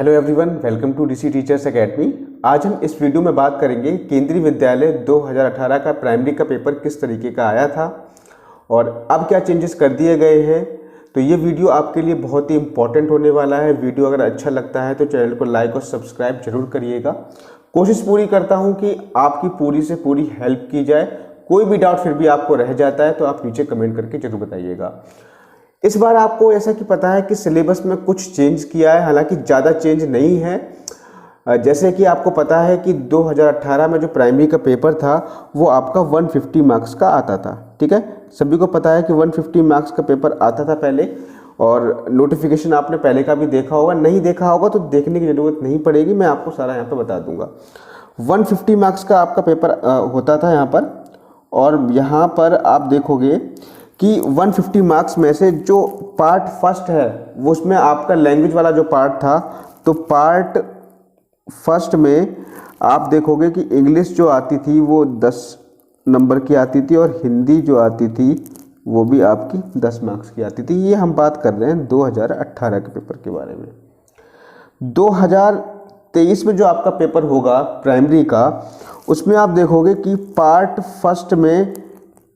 Hello everyone, welcome to DC teachers academy. आज हम इस वीडियो में बात करेंगे केंद्रीय विद्यालय 2018 का प्राइमरी का पेपर किस तरीके का आया था और अब क्या चेंजेस कर दिए गए हैं। तो ये वीडियो आपके लिए बहुत ही इंपॉर्टेंट होने वाला है। वीडियो अगर अच्छा लगता है तो चैनल को लाइक और सब्सक्राइब जरूर करिएगा। कोशिश पूरी करता हूँ कि आपकी पूरी से पूरी हेल्प की जाए। कोई भी डाउट फिर भी आपको रह जाता है तो आप नीचे कमेंट करके जरूर बताइएगा। इस बार आपको ऐसा कि पता है कि सिलेबस में कुछ चेंज किया है, हालांकि ज़्यादा चेंज नहीं है। जैसे कि आपको पता है कि 2018 में जो प्राइमरी का पेपर था वो आपका 150 मार्क्स का आता था। ठीक है, सभी को पता है कि 150 मार्क्स का पेपर आता था पहले, और नोटिफिकेशन आपने पहले का भी देखा होगा। नहीं देखा होगा तो देखने की ज़रूरत नहीं पड़ेगी, मैं आपको सारा यहाँ पर बता दूंगा। 150 मार्क्स का आपका पेपर होता था यहाँ पर, और यहाँ पर आप देखोगे कि 150 मार्क्स में से जो पार्ट फर्स्ट है वो उसमें आपका लैंग्वेज वाला जो पार्ट था, तो पार्ट फर्स्ट में आप देखोगे कि इंग्लिश जो आती थी वो 10 नंबर की आती थी, और हिंदी जो आती थी वो भी आपकी 10 मार्क्स की आती थी। ये हम बात कर रहे हैं 2018 के पेपर के बारे में। 2023 में जो आपका पेपर होगा प्राइमरी का, उसमें आप देखोगे कि पार्ट फर्स्ट में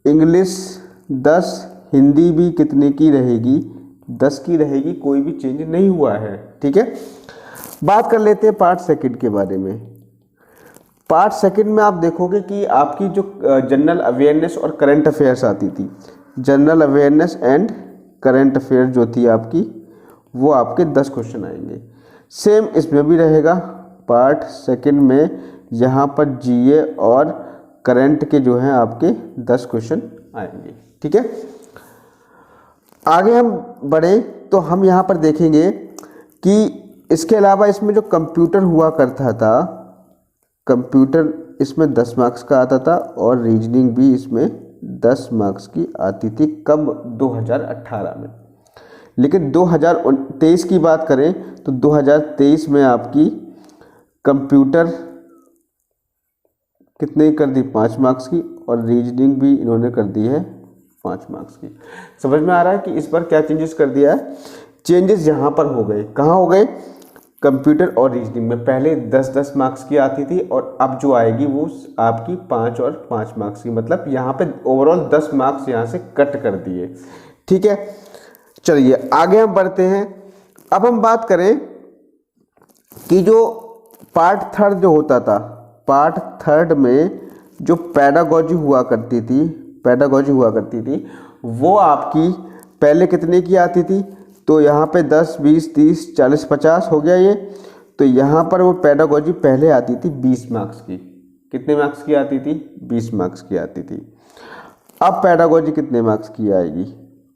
इंग्लिश 10, हिंदी भी कितने की रहेगी, 10 की रहेगी, कोई भी चेंज नहीं हुआ है। ठीक है, बात कर लेते हैं पार्ट सेकंड के बारे में। पार्ट सेकंड में आप देखोगे कि आपकी जो जनरल अवेयरनेस और करंट अफेयर्स आती थी, general awareness and current affair जो थी आपकी, वो आपके 10 क्वेश्चन आएंगे। सेम इसमें भी रहेगा। पार्ट सेकंड में यहाँ पर जीए और करंट के जो हैं आपके 10 क्वेश्चन आएंगे। ठीक है, आगे हम बढ़े तो हम यहाँ पर देखेंगे कि इसके अलावा इसमें जो कंप्यूटर हुआ करता था, कंप्यूटर इसमें 10 मार्क्स का आता था, और रीजनिंग भी इसमें 10 मार्क्स की आती थी। कब? 2018 में। लेकिन 2023 की बात करें तो 2023 में आपकी कंप्यूटर कितने कर दी? 5 मार्क्स की, और रीजनिंग भी इन्होंने कर दी है 5 मार्क्स की। समझ में आ रहा है कि इस बार क्या चेंजेस कर दिया है? चेंजेस यहाँ पर हो गए। कहाँ हो गए? कंप्यूटर और रीजनिंग में पहले 10-10 मार्क्स की आती थी, और अब जो आएगी वो आपकी 5 और 5 मार्क्स की। मतलब यहाँ पे ओवरऑल 10 मार्क्स यहाँ से कट कर दिए। ठीक है, चलिए आगे हम बढ़ते हैं। अब हम बात करें कि जो पार्ट थर्ड जो होता था, पार्ट थर्ड में जो पेडागॉजी हुआ करती थी, पेडागॉजी हुआ करती थी, वो आपकी पहले कितने की आती थी? तो यहाँ पे 10, 20, 30, 40, 50 हो गया ये। तो यहाँ पर वो पेडागॉजी पहले आती थी 20 मार्क्स की। कितने मार्क्स की आती थी? 20 मार्क्स की आती थी। अब पेडागॉजी कितने मार्क्स की आएगी?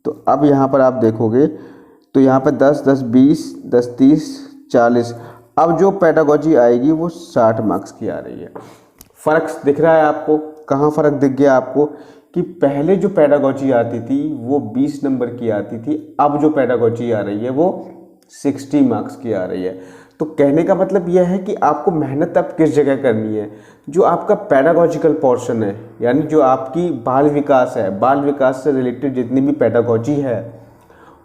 तो अब यहाँ पर आप देखोगे तो यहाँ पर 10, 10, 20, 10, 30, 40। अब जो पेडागॉजी आएगी वो 60 मार्क्स की आ रही है। फ़र्क दिख रहा है आपको? कहाँ फ़र्क दिख गया आपको कि पहले जो पेडागॉजी आती थी वो 20 नंबर की आती थी, अब जो पेडागॉजी आ रही है वो 60 मार्क्स की आ रही है। तो कहने का मतलब यह है कि आपको मेहनत अब किस जगह करनी है? जो आपका पेडागॉजिकल पोर्शन है, यानी जो आपकी बाल विकास है, बाल विकास से रिलेटेड जितनी भी पेडागॉजी है,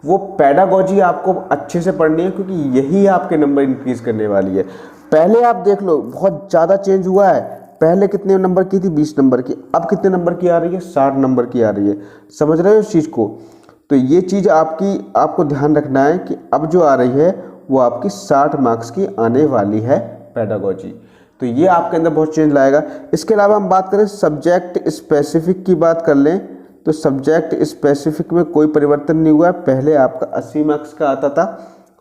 वो पेडागॉजी आपको अच्छे से पढ़नी है, क्योंकि यही आपके नंबर इंक्रीज करने वाली है। पहले आप देख लो बहुत ज़्यादा चेंज हुआ है। पहले कितने नंबर की थी? 20 नंबर की। अब कितने नंबर की आ रही है? 60 नंबर की आ रही है। समझ रहे हो इस चीज़ को? तो ये चीज़ आपको ध्यान रखना है कि अब जो आ रही है वो आपकी 60 मार्क्स की आने वाली है पेडागॉजी। तो ये आपके अंदर बहुत चेंज लाएगा। इसके अलावा हम बात करें सब्जेक्ट स्पेसिफिक की बात कर लें, तो सब्जेक्ट स्पेसिफिक में कोई परिवर्तन नहीं हुआ है। पहले आपका 80 मार्क्स का आता था,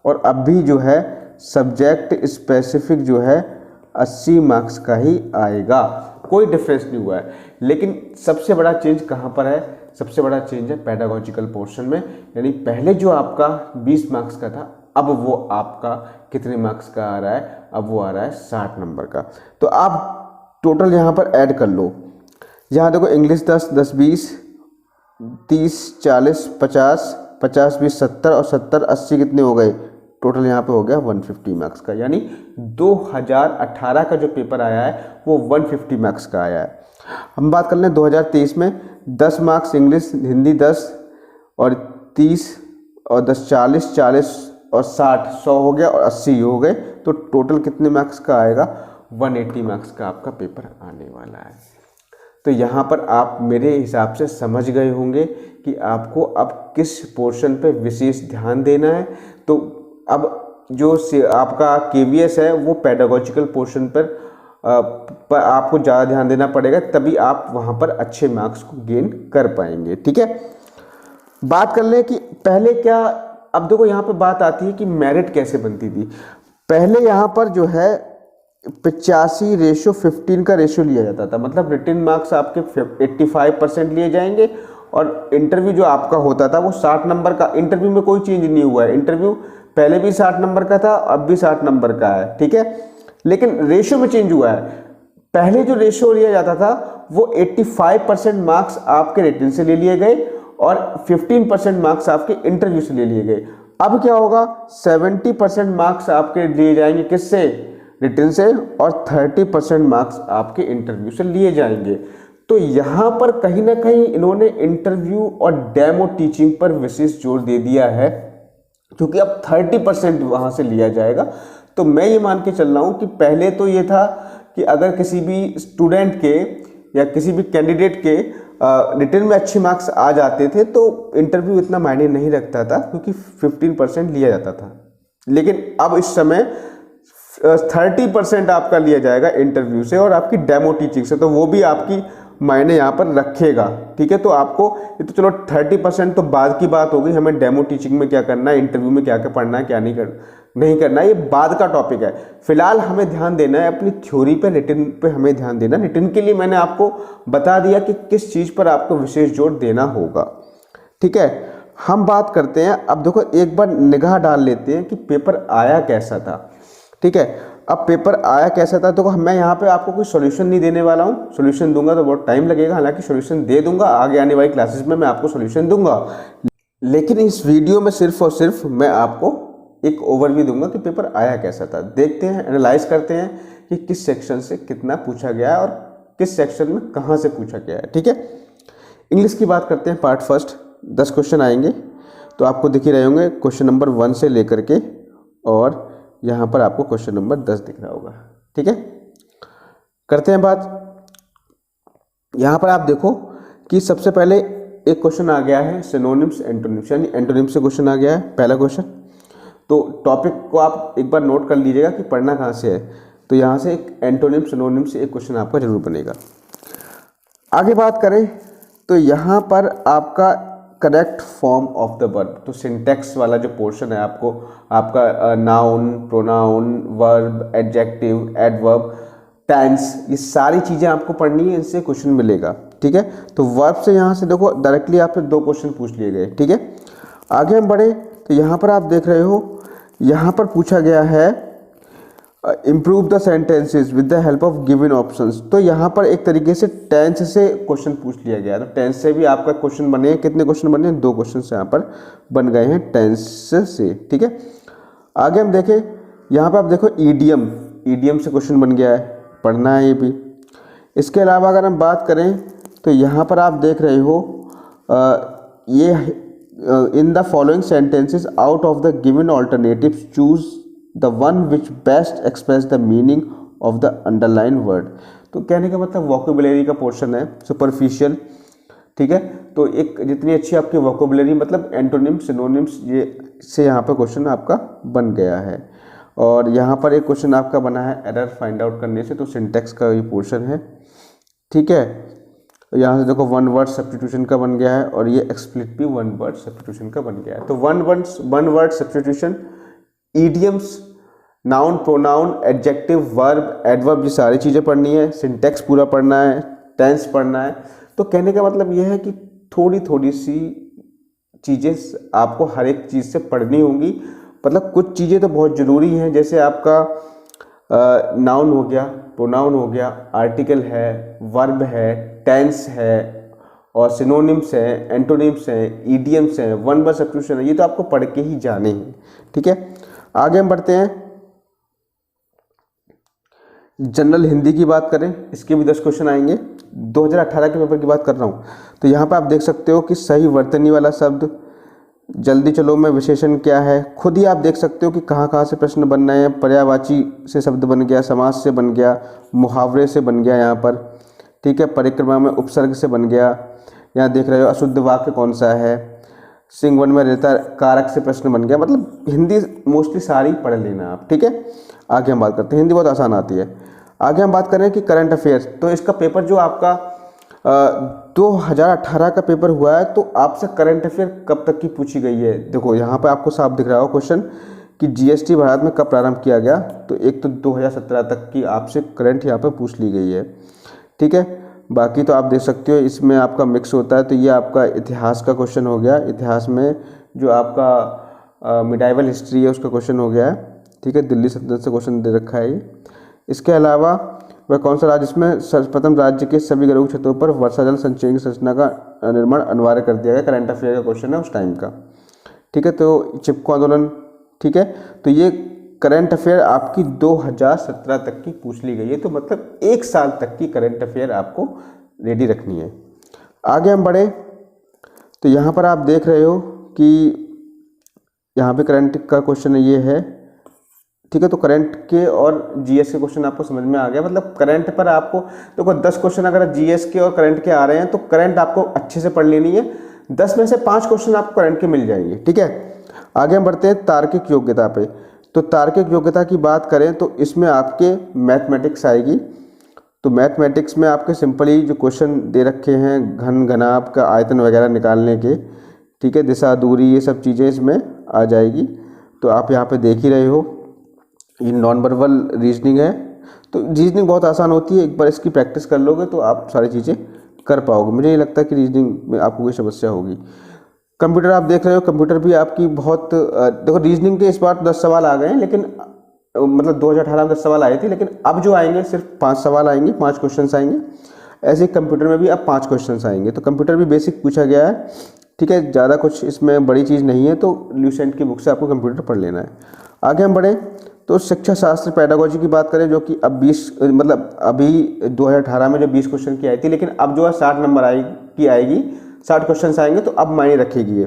और अब भी जो है सब्जेक्ट स्पेसिफिक जो है 80 मार्क्स का ही आएगा। कोई डिफरेंस नहीं हुआ है। लेकिन सबसे बड़ा चेंज कहाँ पर है? सबसे बड़ा चेंज है पेडागॉजिकल पोर्शन में। यानी पहले जो आपका 20 मार्क्स का था, अब वो आपका कितने मार्क्स का आ रहा है? अब वो आ रहा है 60 नंबर का। तो आप टोटल यहाँ पर ऐड कर लो। यहाँ देखो इंग्लिश 10, 10, 20, 30, 40, 50, 50, 20, 70, और 70, 80 कितने हो गए? टोटल यहाँ पे हो गया 150 मार्क्स का। यानी 2018 का जो पेपर आया है वो 150 मार्क्स का आया है। हम बात कर लें 2023 में 10 मार्क्स इंग्लिश, हिंदी 10, और 30, और 10, 40, 40 और 60, 100 हो गया, और 80 हो गए तो टोटल कितने मार्क्स का आएगा, 180 मार्क्स का आपका पेपर आने वाला है। तो यहाँ पर आप मेरे हिसाब से समझ गए होंगे कि आपको अब किस पोर्शन पे विशेष ध्यान देना है। तो अब जो आपका KVS है वो पेडागोजिकल पोर्शन पर आपको ज़्यादा ध्यान देना पड़ेगा, तभी आप वहाँ पर अच्छे मार्क्स को गेन कर पाएंगे। ठीक है, बात कर लें कि पहले क्या, अब देखो यहाँ पे बात आती है कि मेरिट कैसे बनती थी। पहले यहाँ पर जो है 85:15 का रेशियो लिया जाता था, मतलब रिटन मार्क्स आपके 85% लिए जाएंगे और इंटरव्यू जो आपका होता था वो 60 नंबर का। इंटरव्यू में कोई चेंज नहीं हुआ है, इंटरव्यू पहले भी 60 नंबर का था, अब भी 60 नंबर का है। ठीक है, लेकिन रेशियो में चेंज हुआ है। पहले जो रेशियो लिया जाता था वो 85% मार्क्स आपके रिटन से ले लिए गए और 15% मार्क्स आपके इंटरव्यू से ले लिए गए। अब क्या होगा, 70% मार्क्स आपके लिए जाएंगे किससे, रिटन से, और 30% मार्क्स आपके इंटरव्यू से लिए जाएंगे। तो यहाँ पर कहीं ना कहीं इन्होंने इंटरव्यू और डेमो टीचिंग पर विशेष जोर दे दिया है, क्योंकि अब 30% वहाँ से लिया जाएगा। तो मैं ये मान के चल रहा हूँ कि पहले तो ये था कि अगर किसी भी स्टूडेंट के या किसी भी कैंडिडेट के रिटन में अच्छे मार्क्स आ जाते थे तो इंटरव्यू इतना मायने नहीं रखता था, क्योंकि 15% लिया जाता था। लेकिन अब इस समय 30% आपका लिया जाएगा इंटरव्यू से और आपकी डेमो टीचिंग से, तो वो भी आपकी मायने यहाँ पर रखेगा। ठीक है, तो आपको ये तो चलो 30% तो बाद की बात होगी, हमें डेमो टीचिंग में क्या करना है, इंटरव्यू में क्या क्या पढ़ना है, क्या नहीं करना है, ये बाद का टॉपिक है। फिलहाल हमें ध्यान देना है अपनी थ्योरी पे, रिटन पे हमें ध्यान देना। रिटन के लिए मैंने आपको बता दिया कि किस चीज़ पर आपको विशेष जोर देना होगा। ठीक है, हम बात करते हैं, अब देखो एक बार निगाह डाल लेते हैं कि पेपर आया कैसा था। ठीक है, अब पेपर आया कैसा था, तो मैं यहाँ पे आपको कोई सॉल्यूशन नहीं देने वाला हूँ, सॉल्यूशन दूंगा तो बहुत टाइम लगेगा, हालांकि सॉल्यूशन दे दूंगा, आगे आने वाली क्लासेस में मैं आपको सॉल्यूशन दूंगा। लेकिन इस वीडियो में सिर्फ और सिर्फ मैं आपको एक ओवरव्यू दूंगा कि पेपर आया कैसा था। देखते हैं, एनालाइज करते हैं कि किस सेक्शन से कितना पूछा गया है और किस सेक्शन में कहाँ से पूछा गया है। ठीक है, इंग्लिश की बात करते हैं, पार्ट फर्स्ट। 10 क्वेश्चन आएंगे, तो आपको दिख ही रहे होंगे क्वेश्चन नंबर 1 से लेकर के, और यहाँ पर आपको क्वेश्चन नंबर 10 दिख रहा होगा। ठीक है, करते हैं बात। यहाँ पर आप देखो कि सबसे पहले एक क्वेश्चन आ गया है सिनोनिम्स एंटोनिम्स, यानी एंटोनिम्स से क्वेश्चन आ गया है पहला क्वेश्चन। तो टॉपिक को आप एक बार नोट कर लीजिएगा कि पढ़ना कहाँ से है। तो यहाँ से एक एंटोनिम सिनोनिम से एक क्वेश्चन आपका जरूर बनेगा। आगे बात करें तो यहाँ पर आपका correct form of the verb, तो सिंटैक्स वाला जो पोर्शन है आपको, आपका noun, pronoun, verb, adjective, adverb, tense, ये सारी चीज़ें आपको पढ़नी है, इनसे क्वेश्चन मिलेगा। ठीक है, तो वर्ब से यहाँ से देखो डायरेक्टली आपसे 2 क्वेश्चन पूछ लिए गए। ठीक है, आगे हम बढ़े तो यहाँ पर आप देख रहे हो, यहाँ पर पूछा गया है improve the sentences with the help of given options. तो यहाँ पर एक तरीके से टेंस से क्वेश्चन पूछ लिया गया, तो टेंस से भी आपका क्वेश्चन बने हैं। कितने क्वेश्चन बने हैं, 2 क्वेश्चन यहाँ पर बन गए हैं टेंस से। ठीक है, आगे हम देखें, यहाँ पर आप देखो ईडियम से क्वेश्चन बन गया है, पढ़ना है ये भी। इसके अलावा अगर हम बात करें तो यहाँ पर आप देख रहे हो ये in the following sentences out of the given alternatives choose the one which best express the meaning of the underline word. तो कहने का मतलब वोकेबुलरी का पोर्शन है, सुपरफिशियल। ठीक है, तो एक जितनी अच्छी आपकी वोकेबुलरी, मतलब एंटोनिम्स सिनोनिम्स, ये से यहाँ पर क्वेश्चन आपका बन गया है। और यहाँ पर एक क्वेश्चन आपका बना है एरर फाइंड आउट करने से, तो सिंटैक्स का ये पोर्शन है। ठीक है, तो यहाँ से देखो 1 वर्ड सब्स्टिट्यूशन का बन गया है, और ये एक्सप्लिट भी 1 वर्ड सब्स्टिट्यूशन का बन गया है। तो 1 word substitution, idioms, noun, pronoun, adjective, verb, adverb, ये सारी चीज़ें पढ़नी है। सिंटैक्स पूरा पढ़ना है, टेंस पढ़ना है। तो कहने का मतलब ये है कि थोड़ी थोड़ी सी चीज़ें आपको हर एक चीज़ से पढ़नी होंगी। मतलब कुछ चीज़ें तो बहुत ज़रूरी हैं, जैसे आपका नाउन हो गया, प्रोनाउन हो गया, आर्टिकल है, वर्ब है, टेंस है, और सिनोनिम्स हैं, एंटोनिम्स हैं, ईडियम्स हैं, 1 वर्ड सब्स्टिट्यूशन है, ये तो आपको पढ़ के ही जाने हैं। ठीक है, आगे हम बढ़ते हैं। जनरल हिंदी की बात करें, इसके भी 10 क्वेश्चन आएंगे। 2018 के पेपर की बात कर रहा हूँ। तो यहाँ पर आप देख सकते हो कि सही वर्तनी वाला शब्द, जल्दी चलो में विशेषण क्या है, खुद ही आप देख सकते हो कि कहाँ कहाँ से प्रश्न बन रहे हैं। पर्यायवाची से शब्द बन गया, समास से बन गया, मुहावरे से बन गया यहाँ पर, ठीक है। परिक्रमा में उपसर्ग से बन गया। यहाँ देख रहे हो अशुद्ध वाक्य कौन सा है, सिंह वन में रहता कारक से प्रश्न बन गया। मतलब हिंदी मोस्टली सारी पढ़ लेना आप, ठीक है। आगे हम बात करते हैं, हिंदी बहुत आसान आती है। आगे हम बात करें कि करंट अफेयर्स, तो इसका पेपर जो आपका 2018 का पेपर हुआ है, तो आपसे करंट अफेयर कब तक की पूछी गई है। देखो यहाँ पे आपको साफ दिख रहा हो क्वेश्चन कि जीएसटी भारत में कब प्रारंभ किया गया, तो एक तो 2017 तक की आपसे करंट यहाँ पे पूछ ली गई है, ठीक है। बाकी तो आप देख सकते हो इसमें आपका मिक्स होता है, तो ये आपका इतिहास का क्वेश्चन हो गया। इतिहास में जो आपका मिडाइवल हिस्ट्री है उसका क्वेश्चन हो गया है, ठीक है। दिल्ली सल्तनत से क्वेश्चन दे रखा है ये। इसके अलावा वह कौन सा राज्य, इसमें सर्वप्रथम राज्य के सभी गर्भों क्षेत्रों पर वर्षा जल संचयन की संरचना का निर्माण अनिवार्य कर दिया गया। करंट अफेयर का क्वेश्चन है उस टाइम का, ठीक है। तो चिपको आंदोलन, ठीक है। तो ये करंट अफेयर आपकी 2017 तक की पूछ ली गई है, तो मतलब 1 साल तक की करंट अफेयर आपको रेडी रखनी है। आगे हम बढ़े तो यहाँ पर आप देख रहे हो कि यहाँ पे करंट का क्वेश्चन ये है, ठीक है। तो करंट के और जीएस के क्वेश्चन आपको समझ में आ गया। मतलब करंट पर आपको देखो 10 क्वेश्चन अगर जीएस के और करंट के आ रहे हैं तो करंट आपको अच्छे से पढ़ लेनी है। 10 में से 5 क्वेश्चन आपको करंट के मिल जाएंगे, ठीक है। आगे हम बढ़ते हैं तार्किक योग्यता पे। तो तार्किक योग्यता की बात करें तो इसमें आपके मैथमेटिक्स आएगी। तो मैथमेटिक्स में आपके सिंपली जो क्वेश्चन दे रखे हैं घन घनाभ का आयतन वगैरह निकालने के, ठीक है, दिशा दूरी ये सब चीज़ें इसमें आ जाएगी। तो आप यहाँ पे देख ही रहे हो ये नॉन वर्बल रीजनिंग है। तो रीजनिंग बहुत आसान होती है, एक बार इसकी प्रैक्टिस कर लोगे तो आप सारी चीज़ें कर पाओगे। मुझे ये लगता है कि रीजनिंग में आपको कोई समस्या होगी। कंप्यूटर आप देख रहे हो, कंप्यूटर भी आपकी बहुत देखो रीजनिंग के इस बार 10 सवाल आ गए हैं, लेकिन मतलब 2018 में 10 सवाल आए थे, लेकिन अब जो आएंगे सिर्फ 5 सवाल आएंगे, 5 क्वेश्चन आएंगे। ऐसे ही कंप्यूटर में भी अब 5 क्वेश्चन आएंगे। तो कंप्यूटर भी बेसिक पूछा गया है, ठीक है। ज़्यादा कुछ इसमें बड़ी चीज़ नहीं है, तो ल्यूसेंट की बुक से आपको कंप्यूटर पढ़ लेना है। आगे हम बढ़े तो शिक्षा शास्त्र पेडागोजी की बात करें, जो कि अब 20 मतलब अभी 2018 में जो 20 क्वेश्चन की आई थी, लेकिन अब जो है 60 नंबर आएगी 60 क्वेश्चन आएंगे, तो अब मायने रखेगी ये।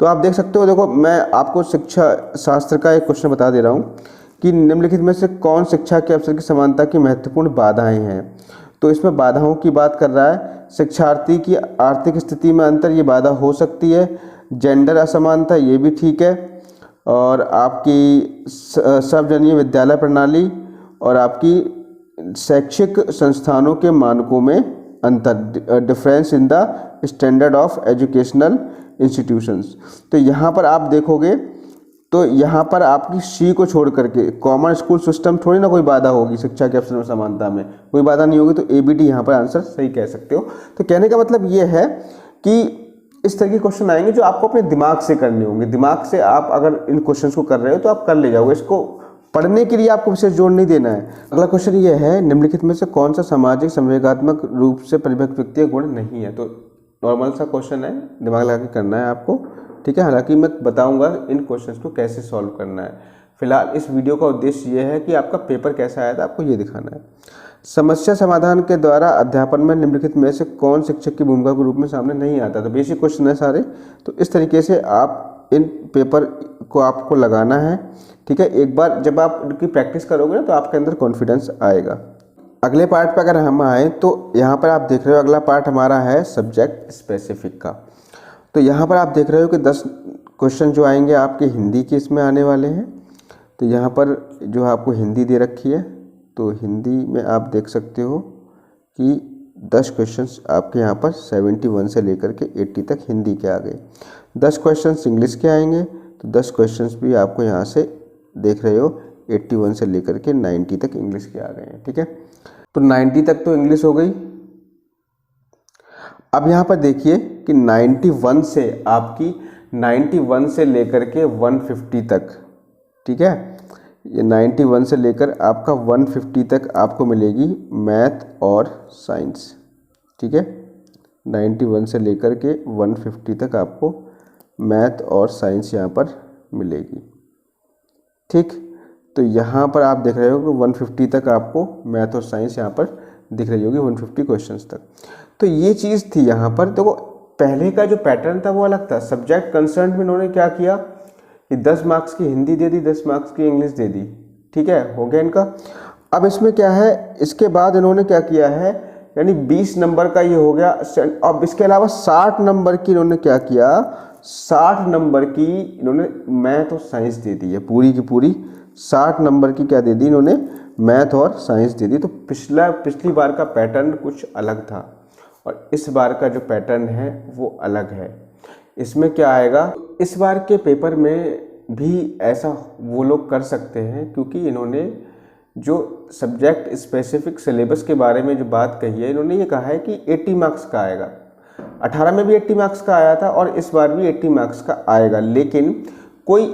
तो आप देख सकते हो, देखो मैं आपको शिक्षा शास्त्र का एक क्वेश्चन बता दे रहा हूँ कि निम्नलिखित में से कौन शिक्षा के अवसर की समानता की महत्वपूर्ण बाधाएं हैं। तो इसमें बाधाओं की बात कर रहा है। शिक्षार्थी की आर्थिक स्थिति में अंतर, ये बाधा हो सकती है। जेंडर असमानता, ये भी ठीक है। और आपकी सार्वजनिक विद्यालय प्रणाली और आपकी शैक्षिक संस्थानों के मानकों में अंतर, difference in the standard of educational institutions. तो यहाँ पर आप देखोगे तो यहाँ पर आपकी सी को छोड़ करके कॉमन स्कूल सिस्टम थोड़ी ना कोई बाधा होगी, शिक्षा के अवसर में समानता में कोई बाधा नहीं होगी। तो एबीडी यहाँ पर आंसर सही कह सकते हो। तो कहने का मतलब ये है कि इस तरह के क्वेश्चन आएंगे जो आपको अपने दिमाग से करने होंगे। दिमाग से आप अगर इन क्वेश्चंस को कर रहे हो तो आप कर ले जाओगे, इसको पढ़ने के लिए आपको विशेष जोर नहीं देना है। अगला क्वेश्चन ये है, निम्नलिखित में से कौन सा सामाजिक संवेगात्मक रूप से परिपक्व व्यक्ति गुण नहीं है। तो नॉर्मल सा क्वेश्चन है, दिमाग लगा के करना है आपको, ठीक है। हालांकि मैं बताऊंगा इन क्वेश्चंस को कैसे सॉल्व करना है। फिलहाल इस वीडियो का उद्देश्य ये है कि आपका पेपर कैसा आया था आपको ये दिखाना है। समस्या समाधान के द्वारा अध्यापन में निम्नलिखित में से कौन शिक्षक की भूमिका के रूप में सामने नहीं आता। तो बेसिक क्वेश्चन है सारे। तो इस तरीके से आप इन पेपर को आपको लगाना है, ठीक है। एक बार जब आप इनकी प्रैक्टिस करोगे ना तो आपके अंदर कॉन्फिडेंस आएगा। अगले पार्ट पर अगर हम आए तो यहाँ पर आप देख रहे हो अगला पार्ट हमारा है सब्जेक्ट स्पेसिफिक का। तो यहाँ पर आप देख रहे हो कि 10 क्वेश्चन जो आएंगे आपके हिंदी के इसमें आने वाले हैं। तो यहाँ पर जो आपको हिंदी दे रखी है, तो हिंदी में आप देख सकते हो कि 10 क्वेश्चंस आपके यहाँ पर 71 से लेकर के 80 तक हिंदी के आ गए। 10 क्वेश्चंस इंग्लिश के आएंगे, तो 10 क्वेश्चंस भी आपको यहाँ से देख रहे हो 81 से लेकर के 90 तक इंग्लिश के आ गए हैं, ठीक है। तो 90 तक तो इंग्लिश हो गई। अब यहाँ पर देखिए कि 91 से लेकर के 150 तक, ठीक है। ये 91 से लेकर आपका 150 तक आपको मिलेगी मैथ और साइंस, ठीक है। 91 से लेकर के 150 तक आपको मैथ और साइंस यहाँ पर मिलेगी, ठीक। तो यहाँ पर आप देख रहे हो कि 150 तक आपको मैथ और साइंस यहाँ पर दिख रही होगी, 150 क्वेश्चंस तक। तो ये चीज़ थी यहाँ पर। देखो पहले का जो पैटर्न था वो अलग था। सब्जेक्ट कंसर्न में इन्होंने क्या किया कि 10 मार्क्स की हिंदी दे दी, 10 मार्क्स की इंग्लिश दे दी, ठीक है, हो गया इनका। अब इसमें क्या है, इसके बाद इन्होंने क्या किया है, यानी 20 नंबर का ये हो गया। अब इसके अलावा 60 नंबर की इन्होंने क्या किया, 60 नंबर की इन्होंने मैथ और साइंस दे दी है, पूरी की पूरी 60 नंबर की क्या दे दी इन्होंने, मैथ और साइंस दे दी। तो पिछली बार का पैटर्न कुछ अलग था और इस बार का जो पैटर्न है वो अलग है। इसमें क्या आएगा, इस बार के पेपर में भी ऐसा वो लोग कर सकते हैं, क्योंकि इन्होंने जो सब्जेक्ट स्पेसिफिक सिलेबस के बारे में जो बात कही है, इन्होंने ये कहा है कि 80 मार्क्स का आएगा। 18 में भी 80 मार्क्स का आया था और इस बार भी 80 मार्क्स का आएगा, लेकिन कोई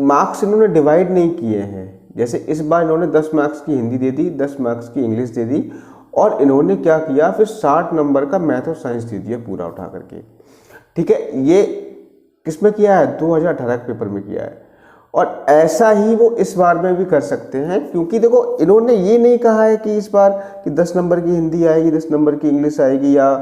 मार्क्स इन्होंने डिवाइड नहीं किए हैं। जैसे इस बार इन्होंने 10 मार्क्स की हिंदी दे दी, 10 मार्क्स की इंग्लिश दे दी और इन्होंने क्या किया, फिर 60 नंबर का मैथ और साइंस दे दिया पूरा उठा करके, ठीक है। ये किसमें किया है, 2018 के पेपर में किया है। और ऐसा ही वो इस बार में भी कर सकते हैं, क्योंकि देखो इन्होंने ये नहीं कहा है कि इस बार कि 10 नंबर की हिंदी आएगी, 10 नंबर की इंग्लिश आएगी या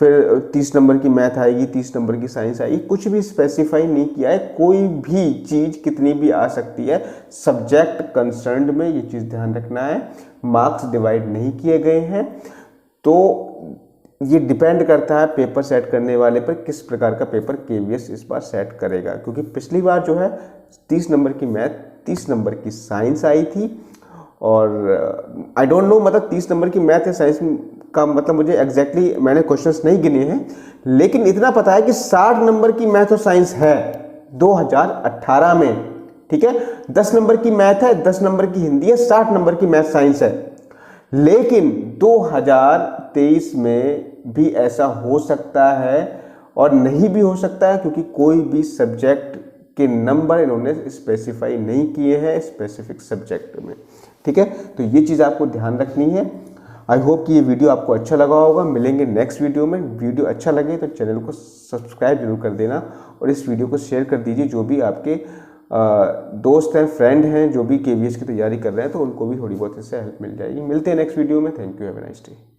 फिर 30 नंबर की मैथ आएगी, 30 नंबर की साइंस आएगी, कुछ भी स्पेसिफाई नहीं किया है। कोई भी चीज़ कितनी भी आ सकती है। सब्जेक्ट कंसर्न्ड में ये चीज़ ध्यान रखना है, मार्क्स डिवाइड नहीं किए गए हैं। तो ये डिपेंड करता है पेपर सेट करने वाले पर, किस प्रकार का पेपर केवीएस इस बार सेट करेगा। क्योंकि पिछली बार जो है 30 नंबर की मैथ, 30 नंबर की साइंस आई थी और आई डोंट नो मतलब 30 नंबर की मैथ या साइंस का मतलब मुझे एग्जैक्टली मैंने क्वेश्चंस नहीं गिने हैं, लेकिन इतना पता है कि 60 नंबर की मैथ और साइंस है 2018 में, ठीक है। 10 नंबर की मैथ है, 10 नंबर की हिंदी है, 60 नंबर की मैथ साइंस है। लेकिन 2023 में भी ऐसा हो सकता है और नहीं भी हो सकता है, क्योंकि कोई भी सब्जेक्ट के नंबर इन्होंने स्पेसिफाई नहीं किए हैं स्पेसिफिक सब्जेक्ट में, ठीक है। तो ये चीज़ आपको ध्यान रखनी है। आई होप कि ये वीडियो आपको अच्छा लगा होगा। मिलेंगे नेक्स्ट वीडियो में। वीडियो अच्छा लगे तो चैनल को सब्सक्राइब जरूर कर देना और इस वीडियो को शेयर कर दीजिए। जो भी आपके दोस्त हैं, फ्रेंड हैं, जो भी केवीएस की तैयारी कर रहे हैं, तो उनको भी थोड़ी बहुत इससे हेल्प मिल जाएगी। मिलते हैं नेक्स्ट वीडियो में। Thank you, have a nice day.